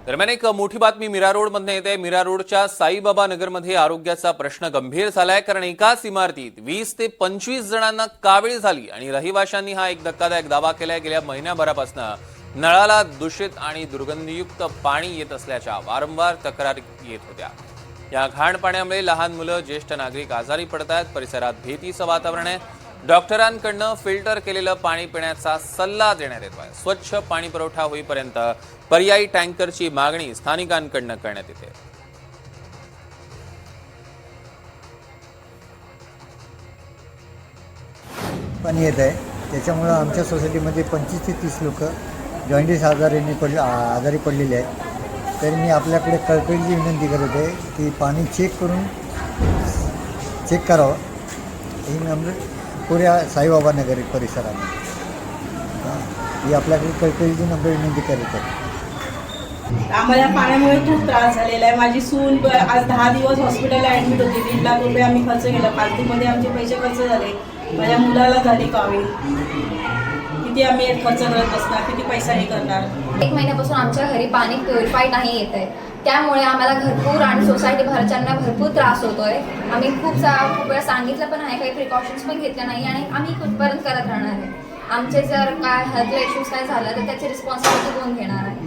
दरम्यान एक मोठी बातमी मीरा रोडमधून येते। मीरा रोडच्या साईबाबा नगरमध्ये आरोग्याचा प्रश्न गंभीर झालाय, कारण एकाच इमारतीत 20 ते 25 जणांना कावीळ झाली आणि रहिवाशांनी हा एक धक्कादायक दावा केलाय। गेल्या महिन्याभरापासून नळाला दूषित आणि दुर्गंधीयुक्त पाणी येत असल्याच्या वारंवार तक्रारी येत होत्या। या घाण पाण्यामुळे लहान मुलं, ज्येष्ठ नागरिक आजारी पडतात। परिसरात भीतीचं वातावरण आहे। डॉक्टरांकडून फिल्टर केलेलं पाणी पिण्याचा सल्ला देण्यात येतोय। स्वच्छ पाणी पुरवठा होईपर्यंत पर्यायी टँकरची मागणी स्थानिकांकडून करण्यात येते। पाणी येत आहे, त्याच्यामुळं आमच्या सोसायटीमध्ये 25 ते 30 लोक जॉइंटिस आजारी पडलेले आहेत। तर मी आपल्याकडे कळकळीची विनंती करत आहे की पाणी चेक करावं, ही नम्र पुऱ्या साईबाबा नगर परिसरामध्ये ही आपल्याकडे कळकळीची नम्र विनंती करत आहे। आम्हाला पाण्यामुळे खूप त्रास झालेला आहे। माझी सून आज 10 दिवस हॉस्पिटलला ॲडमिट होती। 1.5 लाख रुपये आम्ही खर्च केला। फालतूमध्ये आमचे पैसे खर्च झाले। माझ्या मुलाला झाली कावीळ। किती आम्ही खर्च करत बसणार, किती पैसा हे करणार। 1 महिन्यापासून आमच्या घरी पाणी प्युरिफाईड नाही येत आहे, त्यामुळे आम्हाला घरपूर आणि सोसायटी भरच्यांना भरपूर त्रास होतोय। आम्ही खूप वेळा सांगितलं पण आहे, काही प्रिकॉशन्स पण घेतल्या नाही आणि आम्ही कुठपर्यंत करत राहणार आहे। आमचे जर काय हेल्थ इश्यूज काय झालं तर त्याची रिस्पॉन्सिबिलिटी कोण घेणार आहे?